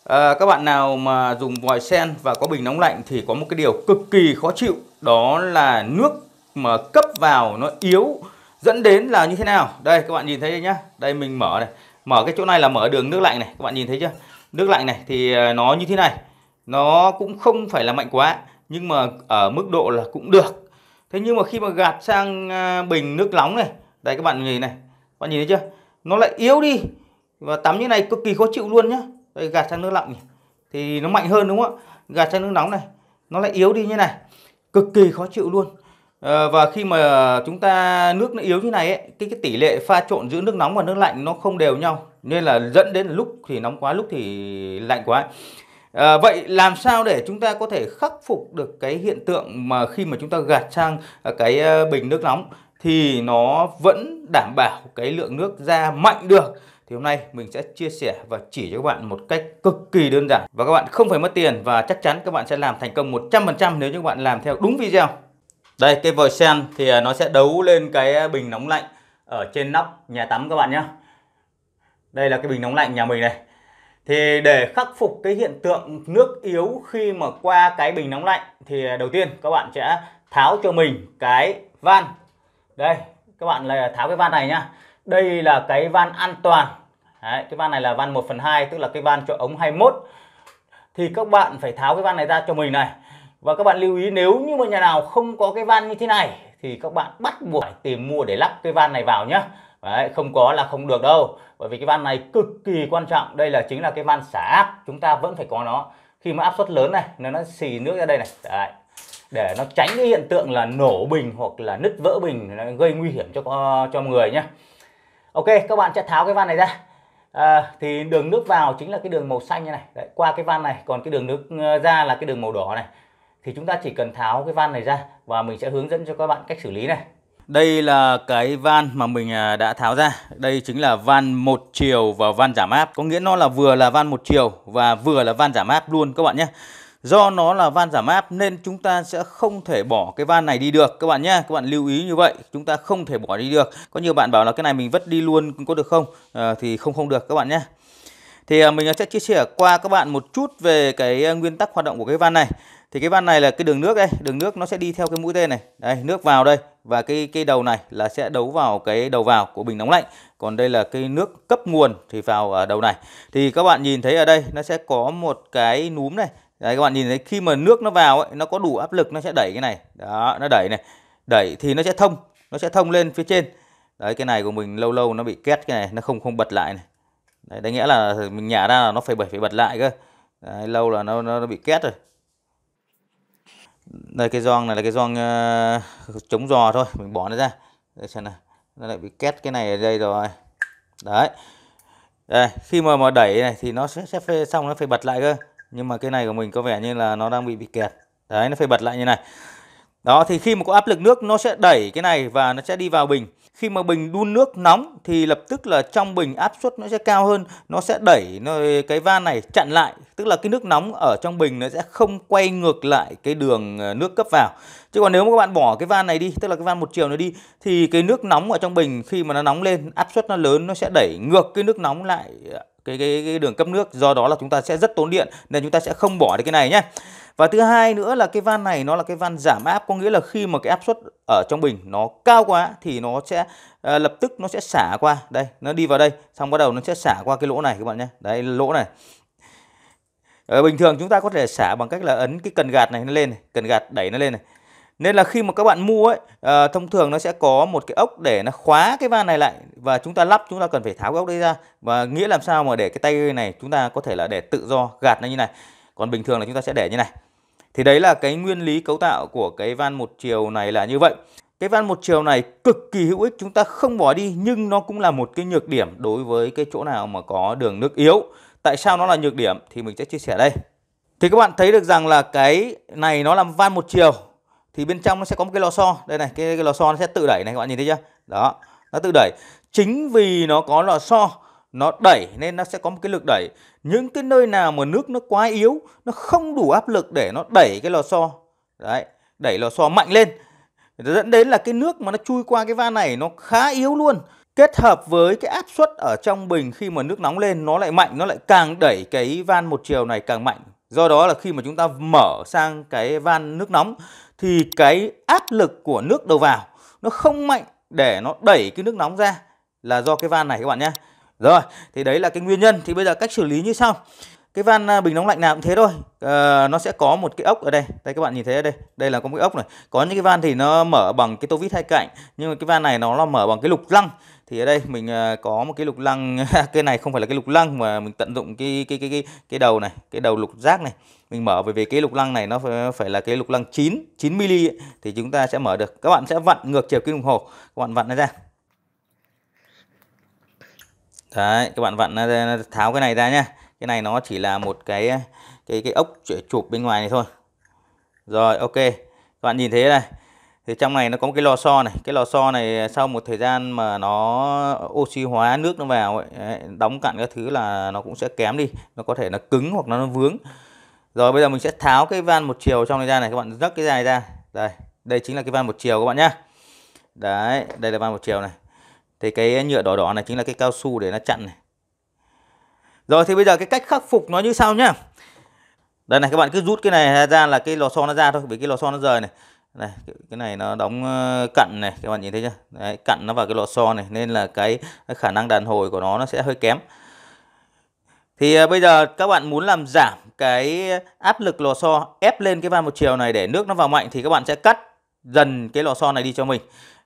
Các bạn nào mà dùng vòi sen và có bình nóng lạnh thì có một cái điều cực kỳ khó chịu, đó là nước mà cấp vào nó yếu, dẫn đến là như thế nào? Đây các bạn nhìn thấy nhá. Đây mình mở này, mở cái chỗ này là mở đường nước lạnh này, các bạn nhìn thấy chưa? Nước lạnh này thì nó như thế này. Nó cũng không phải là mạnh quá, nhưng mà ở mức độ là cũng được. Thế nhưng mà khi mà gạt sang bình nước nóng này, đây các bạn nhìn này, các bạn nhìn thấy chưa? Nó lại yếu đi. Và tắm như này cực kỳ khó chịu luôn nhá. Đây, gạt sang nước lạnh thì nó mạnh hơn đúng không ạ? Gạt sang nước nóng này nó lại yếu đi như này, cực kỳ khó chịu luôn. Và khi mà chúng ta nước nó yếu như này ấy, cái tỷ lệ pha trộn giữa nước nóng và nước lạnh nó không đều nhau, nên là dẫn đến lúc thì nóng quá, lúc thì lạnh quá. Vậy làm sao để chúng ta có thể khắc phục được cái hiện tượng mà khi mà chúng ta gạt sang cái bình nước nóng thì nó vẫn đảm bảo cái lượng nước ra mạnh được? Thì hôm nay mình sẽ chia sẻ và chỉ cho các bạn một cách cực kỳ đơn giản, và các bạn không phải mất tiền, và chắc chắn các bạn sẽ làm thành công 100% nếu như các bạn làm theo đúng video. Đây, cái vòi sen thì nó sẽ đấu lên cái bình nóng lạnh ở trên nóc nhà tắm các bạn nhé. Đây là cái bình nóng lạnh nhà mình này. Thì để khắc phục cái hiện tượng nước yếu khi mà qua cái bình nóng lạnh thì đầu tiên các bạn sẽ tháo cho mình cái van. Đây, các bạn là tháo cái van này nhá. Đây là cái van an toàn. Đấy, cái van này là van 1/2, tức là cái van cho ống 21. Thì các bạn phải tháo cái van này ra cho mình này. Và các bạn lưu ý, nếu như mà nhà nào không có cái van như thế này thì các bạn bắt buộc phải tìm mua để lắp cái van này vào nhá. Đấy, không có là không được đâu. Bởi vì cái van này cực kỳ quan trọng. Đây là chính là cái van xả áp, chúng ta vẫn phải có nó. Khi mà áp suất lớn này, nó xì nước ra đây này. Đấy, để nó tránh cái hiện tượng là nổ bình hoặc là nứt vỡ bình, nó gây nguy hiểm cho người nhé. Ok, các bạn sẽ tháo cái van này ra. Thì đường nước vào chính là cái đường màu xanh như này. Đấy, qua cái van này, còn cái đường nước ra là cái đường màu đỏ này. Thì chúng ta chỉ cần tháo cái van này ra và mình sẽ hướng dẫn cho các bạn cách xử lý này. Đây là cái van mà mình đã tháo ra. Đây chính là van một chiều và van giảm áp. Có nghĩa nó là vừa là van một chiều và vừa là van giảm áp luôn các bạn nhé. Do nó là van giảm áp nên chúng ta sẽ không thể bỏ cái van này đi được các bạn nhé. Các bạn lưu ý như vậy, chúng ta không thể bỏ đi được. Có nhiều bạn bảo là cái này mình vứt đi luôn có được không? Thì không được các bạn nhé. Thì mình sẽ chia sẻ qua các bạn một chút về cái nguyên tắc hoạt động của cái van này. Thì cái van này là cái đường nước đây, đường nước nó sẽ đi theo cái mũi tên này. Đây, nước vào đây, và cái đầu này là sẽ đấu vào cái đầu vào của bình nóng lạnh. Còn đây là cái nước cấp nguồn thì vào ở đầu này. Thì các bạn nhìn thấy ở đây nó sẽ có một cái núm này. Đấy, các bạn nhìn thấy khi mà nước nó vào ấy, nó có đủ áp lực nó sẽ đẩy cái này. Đó, nó đẩy này. Đẩy thì nó sẽ thông lên phía trên. Đấy, cái này của mình lâu lâu nó bị két cái này, nó không bật lại này. Đấy nghĩa là mình nhả ra là nó phải bật lại cơ. Đấy, lâu là nó bị két rồi. Đây, cái gioăng này là cái gioăng chống giò thôi, mình bỏ nó ra. Đây xem nào, nó lại bị két cái này ở đây rồi. Đấy. Đây, khi mà đẩy này thì nó sẽ phê, xong nó phải bật lại cơ. Nhưng mà cái này của mình có vẻ như là nó đang bị kẹt. Đấy, nó phải bật lại như này. Đó, thì khi mà có áp lực nước nó sẽ đẩy cái này và nó sẽ đi vào bình. Khi mà bình đun nước nóng thì lập tức là trong bình áp suất nó sẽ cao hơn, nó sẽ đẩy cái van này chặn lại, tức là cái nước nóng ở trong bình nó sẽ không quay ngược lại cái đường nước cấp vào. Chứ còn nếu mà các bạn bỏ cái van này đi, tức là cái van một chiều này đi, thì cái nước nóng ở trong bình khi mà nó nóng lên, áp suất nó lớn, nó sẽ đẩy ngược cái nước nóng lại cái đường cấp nước, do đó là chúng ta sẽ rất tốn điện, nên chúng ta sẽ không bỏ được cái này nhé. Và thứ hai nữa là cái van này nó là cái van giảm áp, có nghĩa là khi mà cái áp suất ở trong bình nó cao quá thì nó sẽ lập tức nó sẽ xả qua đây, nó đi vào đây, xong bắt đầu nó sẽ xả qua cái lỗ này các bạn nhé. Đấy, lỗ này. Bình thường chúng ta có thể xả bằng cách là ấn cái cần gạt này nó lên này, cần gạt đẩy nó lên này. Nên là khi mà các bạn mua ấy, thông thường nó sẽ có một cái ốc để nó khóa cái van này lại, và chúng ta lắp chúng ta cần phải tháo cái ốc đấy ra, và nghĩa làm sao mà để cái tay này chúng ta có thể là để tự do gạt nó như này. Còn bình thường là chúng ta sẽ để như này. Thì đấy là cái nguyên lý cấu tạo của cái van một chiều này là như vậy. Cái van một chiều này cực kỳ hữu ích, chúng ta không bỏ đi, nhưng nó cũng là một cái nhược điểm đối với cái chỗ nào mà có đường nước yếu. Tại sao nó là nhược điểm thì mình sẽ chia sẻ đây. Thì các bạn thấy được rằng là cái này nó là van một chiều, thì bên trong nó sẽ có một cái lò xo. Đây này, cái lò xo nó sẽ tự đẩy này, các bạn nhìn thấy chưa? Đó, nó tự đẩy. Chính vì nó có lò xo, nó đẩy nên nó sẽ có một cái lực đẩy. Những cái nơi nào mà nước nó quá yếu, nó không đủ áp lực để nó đẩy cái lò xo. Đấy, đẩy lò xo mạnh lên, dẫn đến là cái nước mà nó chui qua cái van này nó khá yếu luôn. Kết hợp với cái áp suất ở trong bình khi mà nước nóng lên nó lại mạnh, nó lại càng đẩy cái van một chiều này càng mạnh. Do đó là khi mà chúng ta mở sang cái van nước nóng thì cái áp lực của nước đầu vào nó không mạnh để nó đẩy cái nước nóng ra, là do cái van này các bạn nhé. Rồi, thì đấy là cái nguyên nhân. Thì bây giờ cách xử lý như sau. Cái van bình nóng lạnh nào cũng thế thôi. Nó sẽ có một cái ốc ở đây. Đây các bạn nhìn thấy ở đây. Đây là có một cái ốc này. Có những cái van thì nó mở bằng cái tô vít hai cạnh, nhưng mà cái van này nó mở bằng cái lục lăng. Thì ở đây mình có một cái lục lăng. Cái này không phải là cái lục lăng mà mình tận dụng cái đầu này, cái đầu lục giác này. Mình mở bởi vì cái lục lăng này nó phải là cái lục lăng 9 mm ấy, thì chúng ta sẽ mở được. Các bạn sẽ vặn ngược chiều kim đồng hồ. Các bạn vặn nó ra. Đấy, các bạn vặn tháo cái này ra nhá. Cái này nó chỉ là một cái ốc chụp bên ngoài này thôi. Rồi, ok. Các bạn nhìn thấy này. Thì trong này nó có một cái lò xo này. Cái lò xo này sau một thời gian mà nó oxy hóa nước nó vào ấy, đóng cặn các thứ là nó cũng sẽ kém đi. Nó có thể nó cứng hoặc nó vướng. Rồi bây giờ mình sẽ tháo cái van một chiều trong này ra này. Các bạn nhấc cái này ra. Đây, đây chính là cái van một chiều các bạn nhá. Đấy, đây là van một chiều này. Thì cái nhựa đỏ đỏ này chính là cái cao su để nó chặn này. Rồi thì bây giờ cái cách khắc phục nó như sau nhá. Đây này, các bạn cứ rút cái này ra là cái lò xo nó ra thôi, vì cái lò xo nó rời này. Này, cái này nó đóng cặn này, các bạn nhìn thấy chưa? Đấy, cặn nó vào cái lò xo này nên là cái khả năng đàn hồi của nó sẽ hơi kém. Thì bây giờ các bạn muốn làm giảm cái áp lực lò xo ép lên cái van một chiều này để nước nó vào mạnh thì các bạn sẽ cắt dần cái lò xo này đi cho mình.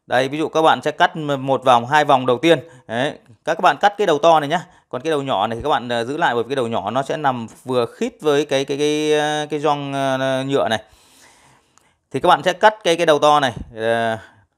Đây, ví dụ các bạn sẽ cắt một vòng, hai vòng đầu tiên. Đấy, các bạn cắt cái đầu to này nhá. Còn cái đầu nhỏ này thì các bạn giữ lại, bởi vì cái đầu nhỏ nó sẽ nằm vừa khít với cái gioăng nhựa này. Thì các bạn sẽ cắt cái đầu to này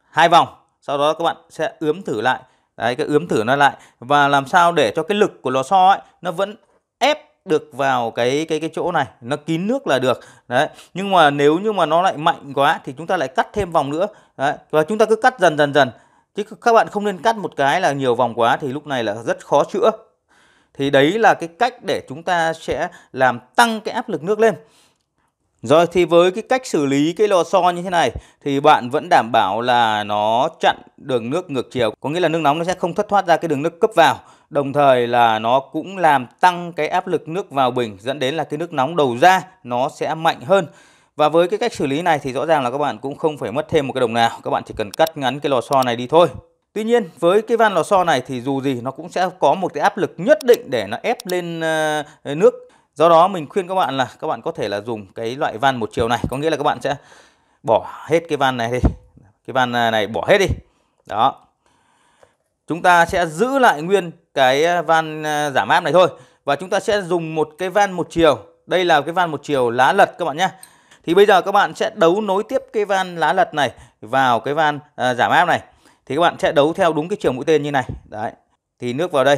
hai vòng, sau đó các bạn sẽ ướm thử lại. Đấy, cái ướm thử nó lại và làm sao để cho cái lực của lò xo ấy nó vẫn ép được vào cái chỗ này, nó kín nước là được. Đấy, nhưng mà nếu như mà nó lại mạnh quá thì chúng ta lại cắt thêm vòng nữa. Đấy, và chúng ta cứ cắt dần dần chứ các bạn không nên cắt một cái là nhiều vòng quá thì lúc này là rất khó chữa. Thì đấy là cái cách để chúng ta sẽ làm tăng cái áp lực nước lên. Rồi thì với cái cách xử lý cái lò xo như thế này thì bạn vẫn đảm bảo là nó chặn đường nước ngược chiều, có nghĩa là nước nóng nó sẽ không thất thoát ra cái đường nước cấp vào. Đồng thời là nó cũng làm tăng cái áp lực nước vào bình, dẫn đến là cái nước nóng đầu ra nó sẽ mạnh hơn. Và với cái cách xử lý này thì rõ ràng là các bạn cũng không phải mất thêm một cái đồng nào, các bạn chỉ cần cắt ngắn cái lò xo này đi thôi. Tuy nhiên với cái van lò xo này thì dù gì nó cũng sẽ có một cái áp lực nhất định để nó ép lên nước. Do đó mình khuyên các bạn là các bạn có thể là dùng cái loại van một chiều này, có nghĩa là các bạn sẽ bỏ hết cái van này đi. Cái van này bỏ hết đi. Đó. Chúng ta sẽ giữ lại nguyên cái van giảm áp này thôi. Và chúng ta sẽ dùng một cái van một chiều. Đây là cái van một chiều lá lật các bạn nhé. Thì bây giờ các bạn sẽ đấu nối tiếp cái van lá lật này vào cái van giảm áp này. Thì các bạn sẽ đấu theo đúng cái chiều mũi tên như này. Đấy. Thì nước vào đây,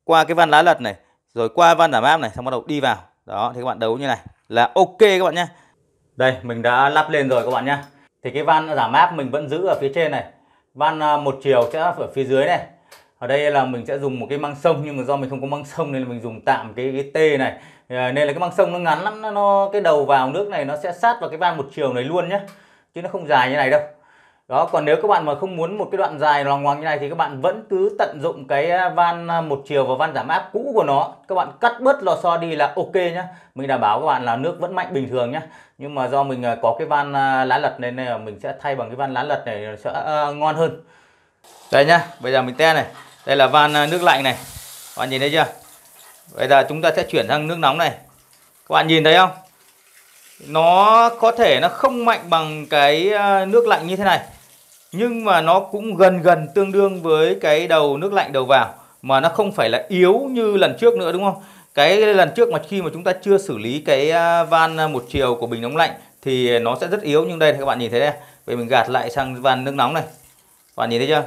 qua cái van lá lật này, rồi qua van giảm áp này, xong bắt đầu đi vào. Đó, thì các bạn đấu như này là ok các bạn nhé. Đây, mình đã lắp lên rồi các bạn nhé. Thì cái van giảm áp mình vẫn giữ ở phía trên này. Van một chiều sẽ ở phía dưới này. Ở đây là mình sẽ dùng một cái măng sông, nhưng mà do mình không có măng sông nên là mình dùng tạm cái T này. Nên là cái măng sông nó ngắn lắm, cái đầu vào nước này nó sẽ sát vào cái van một chiều này luôn nhé. Chứ nó không dài như này đâu. Đó, còn nếu các bạn mà không muốn một cái đoạn dài loằng ngoằng như này thì các bạn vẫn cứ tận dụng cái van một chiều và van giảm áp cũ của nó. Các bạn cắt bớt lò xo đi là ok nhá. Mình đảm bảo các bạn là nước vẫn mạnh bình thường nhá. Nhưng mà do mình có cái van lá lật nên là mình sẽ thay bằng cái van lá lật này sẽ ngon hơn. Đây nhá, bây giờ mình test này. Đây là van nước lạnh này. Các bạn nhìn thấy chưa? Bây giờ chúng ta sẽ chuyển sang nước nóng này. Các bạn nhìn thấy không? Nó có thể nó không mạnh bằng cái nước lạnh như thế này, nhưng mà nó cũng gần tương đương với cái đầu nước lạnh đầu vào, mà nó không phải là yếu như lần trước nữa, đúng không? Cái lần trước mà khi mà chúng ta chưa xử lý cái van một chiều của bình nóng lạnh thì nó sẽ rất yếu, nhưng đây thì các bạn nhìn thấy đây. Vậy mình gạt lại sang van nước nóng này. Các bạn nhìn thấy chưa?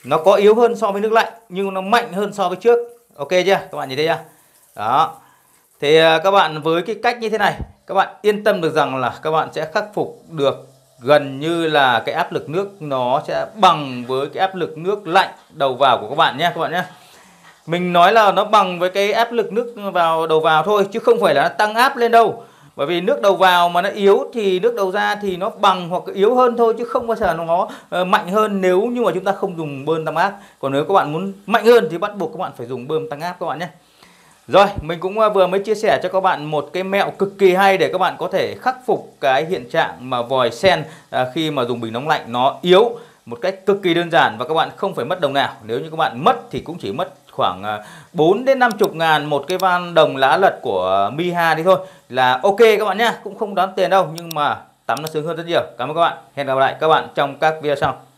Nó có yếu hơn so với nước lạnh nhưng nó mạnh hơn so với trước. Ok chưa? Các bạn nhìn thấy chưa? Đó. Thì các bạn với cái cách như thế này, các bạn yên tâm được rằng là các bạn sẽ khắc phục được gần như là cái áp lực nước nó sẽ bằng với cái áp lực nước lạnh đầu vào của các bạn nhé các bạn nhé. Mình nói là nó bằng với cái áp lực nước vào đầu vào thôi chứ không phải là nó tăng áp lên đâu. Bởi vì nước đầu vào mà nó yếu thì nước đầu ra thì nó bằng hoặc yếu hơn thôi, chứ không bao giờ nó mạnh hơn nếu như mà chúng ta không dùng bơm tăng áp. Còn nếu các bạn muốn mạnh hơn thì bắt buộc các bạn phải dùng bơm tăng áp các bạn nhé. Rồi, mình cũng vừa mới chia sẻ cho các bạn một cái mẹo cực kỳ hay để các bạn có thể khắc phục cái hiện trạng mà vòi sen khi mà dùng bình nóng lạnh nó yếu một cách cực kỳ đơn giản, và các bạn không phải mất đồng nào. Nếu như các bạn mất thì cũng chỉ mất khoảng 4 đến 50 ngàn một cái van đồng lá lật của Miha đi thôi là ok các bạn nhé. Cũng không đáng tiền đâu, nhưng mà tắm nó sướng hơn rất nhiều. Cảm ơn các bạn. Hẹn gặp lại các bạn trong các video sau.